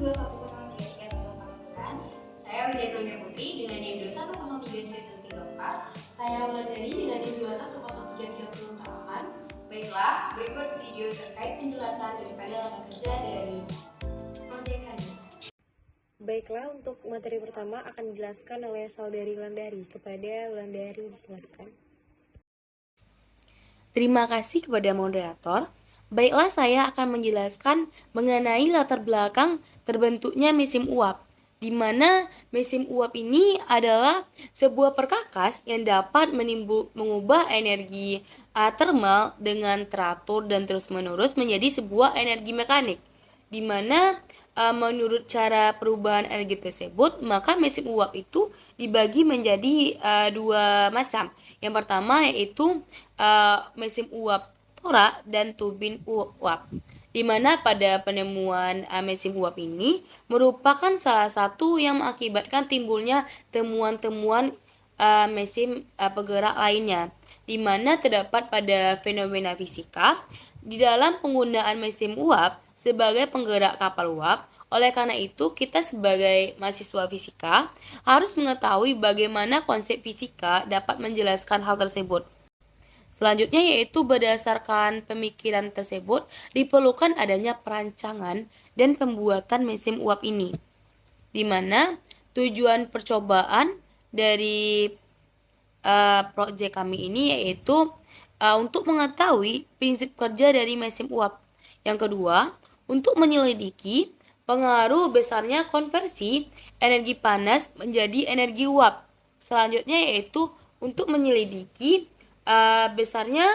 21033149. Saya Widya Zulmia Putri dengan NIM 21033134. Saya Wulandari dengan NIM 210334. Baiklah, berikut video terkait penjelasan daripada langkah kerja dari proyek kami. Baiklah, untuk materi pertama akan dijelaskan oleh Saudari Wulandari. Kepada Wulandari disilakan. Terima kasih kepada moderator. Baiklah, saya akan menjelaskan mengenai latar belakang terbentuknya mesin uap, di mana mesin uap ini adalah sebuah perkakas yang dapat mengubah energi termal dengan teratur dan terus-menerus menjadi sebuah energi mekanik, di mana menurut cara perubahan energi tersebut, maka mesin uap itu dibagi menjadi dua macam. Yang pertama yaitu mesin uap torak dan turbin uap, di mana pada penemuan mesin uap ini merupakan salah satu yang mengakibatkan timbulnya temuan-temuan mesin penggerak lainnya, di mana terdapat pada fenomena fisika di dalam penggunaan mesin uap sebagai penggerak kapal uap. Oleh karena itu, kita sebagai mahasiswa fisika harus mengetahui bagaimana konsep fisika dapat menjelaskan hal tersebut. Selanjutnya yaitu berdasarkan pemikiran tersebut diperlukan adanya perancangan dan pembuatan mesin uap ini, di mana tujuan percobaan dari proyek kami ini yaitu untuk mengetahui prinsip kerja dari mesin uap. Yang kedua, untuk menyelidiki pengaruh besarnya konversi energi panas menjadi energi uap. Selanjutnya yaitu untuk menyelidiki besarnya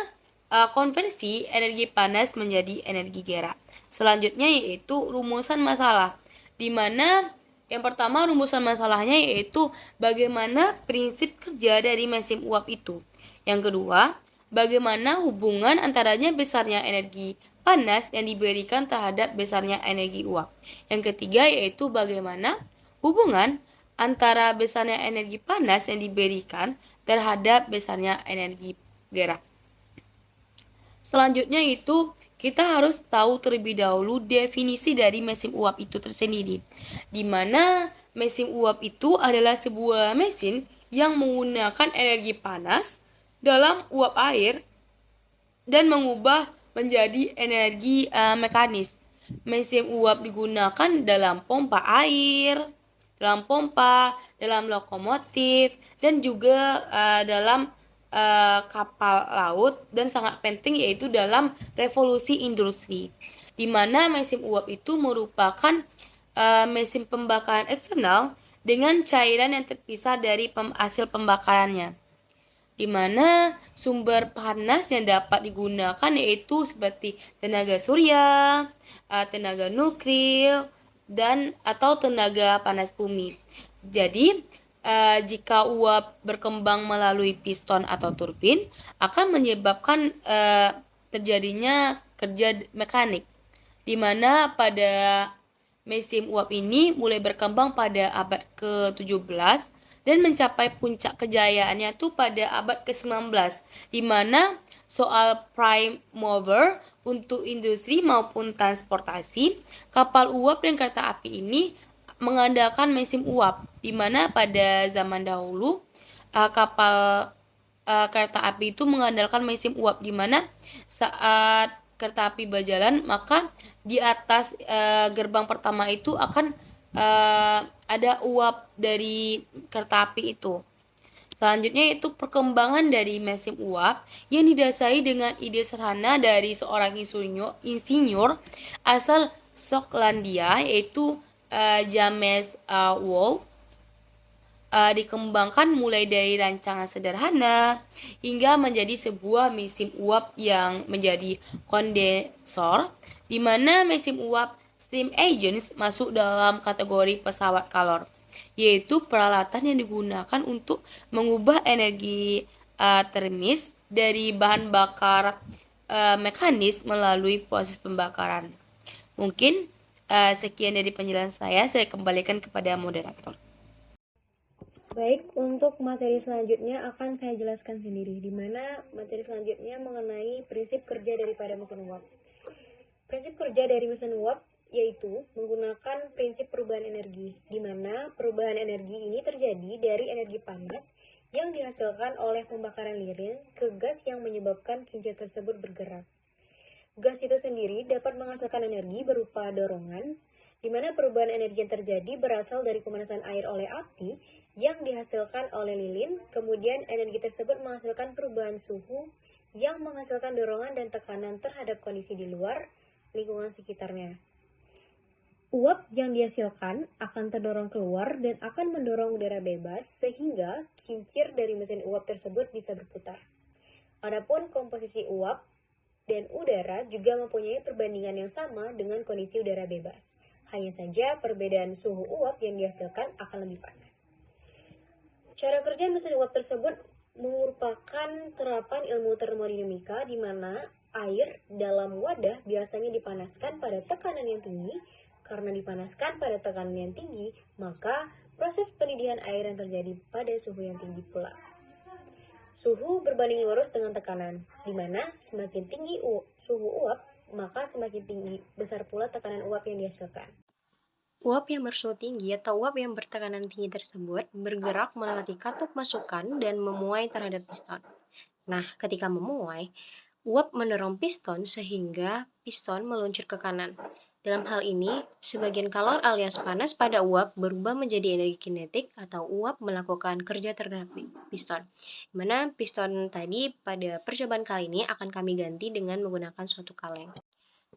konversi energi panas menjadi energi gerak. Selanjutnya yaitu rumusan masalah, di mana yang pertama rumusan masalahnya yaitu bagaimana prinsip kerja dari mesin uap itu. Yang kedua, bagaimana hubungan antaranya besarnya energi panas yang diberikan terhadap besarnya energi uap. Yang ketiga yaitu bagaimana hubungan antara besarnya energi panas yang diberikan terhadap besarnya energi gerak. Selanjutnya itu kita harus tahu terlebih dahulu definisi dari mesin uap itu tersendiri, di mana mesin uap itu adalah sebuah mesin yang menggunakan energi panas dalam uap air dan mengubah menjadi energi mekanis. Mesin uap digunakan dalam pompa air, dalam lokomotif, dan juga dalam kapal laut, dan sangat penting yaitu dalam revolusi industri, di mana mesin uap itu merupakan mesin pembakaran eksternal dengan cairan yang terpisah dari hasil pembakarannya, di mana sumber panas yang dapat digunakan yaitu seperti tenaga surya, tenaga nuklir, dan atau tenaga panas bumi. Jadi, jika uap berkembang melalui piston atau turbin, akan menyebabkan terjadinya kerja mekanik, di mana pada mesin uap ini mulai berkembang pada abad ke-17 dan mencapai puncak kejayaannya itu pada abad ke-19, di mana soal prime mover untuk industri maupun transportasi, kapal uap dan kereta api ini mengandalkan mesin uap, di mana pada zaman dahulu kapal kereta api itu mengandalkan mesin uap, di mana saat kereta api berjalan maka di atas gerbang pertama itu akan ada uap dari kereta api itu. Selanjutnya itu perkembangan dari mesin uap yang didasari dengan ide sederhana dari seorang insinyur asal Skotlandia yaitu James Watt. Dikembangkan mulai dari rancangan sederhana hingga menjadi sebuah mesin uap yang menjadi kondensor, di mana mesin uap steam engines masuk dalam kategori pesawat kalor, yaitu peralatan yang digunakan untuk mengubah energi termis dari bahan bakar mekanis melalui proses pembakaran. Mungkin sekian dari penjelasan saya kembalikan kepada moderator. Baik, untuk materi selanjutnya akan saya jelaskan sendiri, di mana materi selanjutnya mengenai prinsip kerja daripada mesin uap. Prinsip kerja dari mesin uap yaitu menggunakan prinsip perubahan energi, di mana perubahan energi ini terjadi dari energi panas yang dihasilkan oleh pembakaran lilin ke gas yang menyebabkan kincir tersebut bergerak. Gas itu sendiri dapat menghasilkan energi berupa dorongan, di mana perubahan energi yang terjadi berasal dari pemanasan air oleh api yang dihasilkan oleh lilin, kemudian energi tersebut menghasilkan perubahan suhu yang menghasilkan dorongan dan tekanan terhadap kondisi di luar lingkungan sekitarnya. Uap yang dihasilkan akan terdorong keluar dan akan mendorong udara bebas sehingga kincir dari mesin uap tersebut bisa berputar. Adapun komposisi uap dan udara juga mempunyai perbandingan yang sama dengan kondisi udara bebas. Hanya saja perbedaan suhu uap yang dihasilkan akan lebih panas. Cara kerja mesin uap tersebut merupakan terapan ilmu termodinamika di mana air dalam wadah biasanya dipanaskan pada tekanan yang tinggi. Karena dipanaskan pada tekanan yang tinggi, maka proses pendidih air yang terjadi pada suhu yang tinggi pula. Suhu berbanding lurus dengan tekanan, di mana semakin tinggi suhu uap, maka semakin tinggi besar pula tekanan uap yang dihasilkan. Uap yang bersuhu tinggi atau uap yang bertekanan tinggi tersebut bergerak melewati katup masukan dan memuai terhadap piston. Nah, ketika memuai, uap mendorong piston sehingga piston meluncur ke kanan. Dalam hal ini, sebagian kalor alias panas pada uap berubah menjadi energi kinetik atau uap melakukan kerja terhadap piston. Dimana piston tadi pada percobaan kali ini akan kami ganti dengan menggunakan suatu kaleng.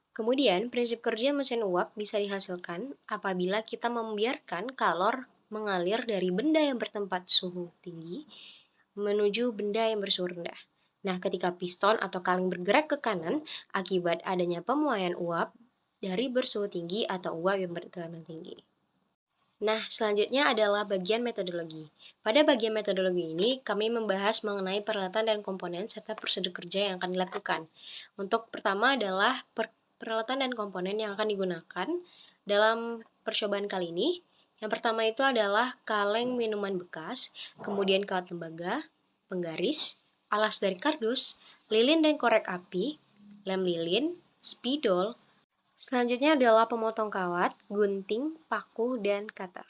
Kemudian, prinsip kerja mesin uap bisa dihasilkan apabila kita membiarkan kalor mengalir dari benda yang bertempat suhu tinggi menuju benda yang bersuhu rendah. Nah, ketika piston atau kaleng bergerak ke kanan akibat adanya pemuaian uap dari bersuhu tinggi atau uap yang bertekanan tinggi. Nah, selanjutnya adalah bagian metodologi. Pada bagian metodologi ini, kami membahas mengenai peralatan dan komponen serta prosedur kerja yang akan dilakukan. Untuk pertama adalah peralatan dan komponen yang akan digunakan dalam percobaan kali ini. Yang pertama itu adalah kaleng minuman bekas, kemudian kawat tembaga, penggaris, alas dari kardus, lilin dan korek api, lem lilin, spidol. Selanjutnya adalah pemotong kawat, gunting, paku, dan cutter.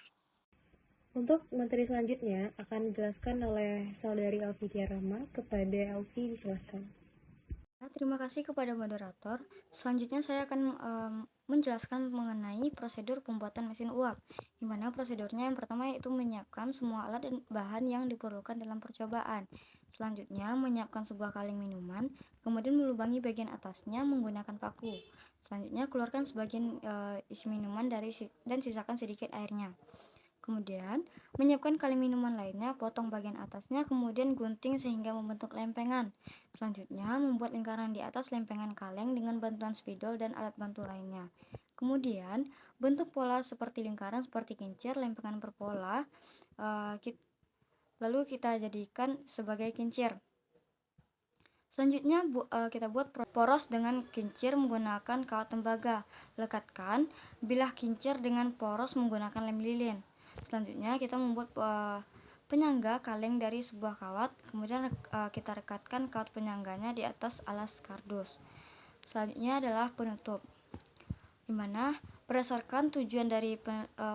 Untuk materi selanjutnya akan dijelaskan oleh saudari Alfi Tiarama. Kepada Alfi, disilahkan. Terima kasih kepada moderator. Selanjutnya saya akan menjelaskan mengenai prosedur pembuatan mesin uap, di mana prosedurnya yang pertama yaitu menyiapkan semua alat dan bahan yang diperlukan dalam percobaan. Selanjutnya menyiapkan sebuah kaleng minuman, kemudian melubangi bagian atasnya menggunakan paku. Selanjutnya keluarkan sebagian isi minuman dan sisakan sedikit airnya. Kemudian menyiapkan kaleng minuman lainnya, potong bagian atasnya, kemudian gunting sehingga membentuk lempengan. Selanjutnya membuat lingkaran di atas lempengan kaleng dengan bantuan spidol dan alat bantu lainnya. Kemudian bentuk pola seperti lingkaran seperti kincir, lempengan berpola, lalu kita jadikan sebagai kincir. Selanjutnya kita buat poros dengan kincir menggunakan kawat tembaga. Lekatkan bilah kincir dengan poros menggunakan lem lilin. Selanjutnya kita membuat penyangga kaleng dari sebuah kawat, kemudian kita rekatkan kawat penyangganya di atas alas kardus. Selanjutnya adalah penutup, dimana berdasarkan tujuan dari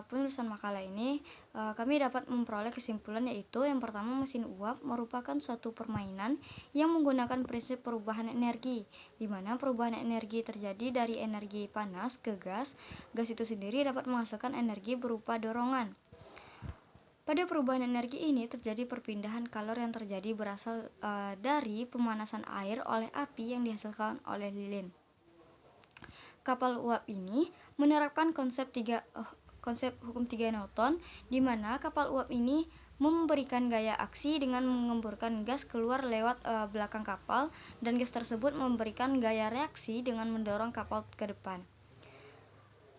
penulisan makalah ini, kami dapat memperoleh kesimpulan yaitu yang pertama, mesin uap merupakan suatu permainan yang menggunakan prinsip perubahan energi, di mana perubahan energi terjadi dari energi panas ke gas. Gas itu sendiri dapat menghasilkan energi berupa dorongan. Pada perubahan energi ini terjadi perpindahan kalor yang terjadi berasal dari pemanasan air oleh api yang dihasilkan oleh lilin. Kapal uap ini menerapkan konsep hukum 3 Newton, di mana kapal uap ini memberikan gaya aksi dengan mengemburkan gas keluar lewat belakang kapal, dan gas tersebut memberikan gaya reaksi dengan mendorong kapal ke depan.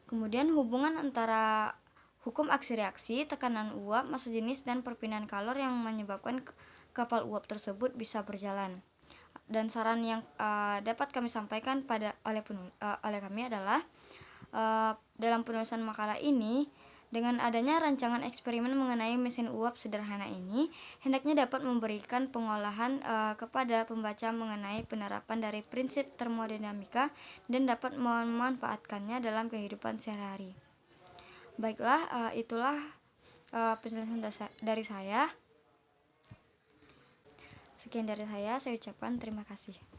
Kemudian hubungan antara hukum aksi-reaksi, tekanan uap, massa jenis, dan perpindahan kalor yang menyebabkan kapal uap tersebut bisa berjalan. Dan saran yang dapat kami sampaikan oleh kami adalah dalam penulisan makalah ini Dengan adanya rancangan eksperimen mengenai mesin uap sederhana ini, hendaknya dapat memberikan pengolahan kepada pembaca mengenai penerapan dari prinsip termodinamika dan dapat memanfaatkannya dalam kehidupan sehari-hari. Baiklah, itulah penjelasan dari saya. Sekian dari saya ucapkan terima kasih.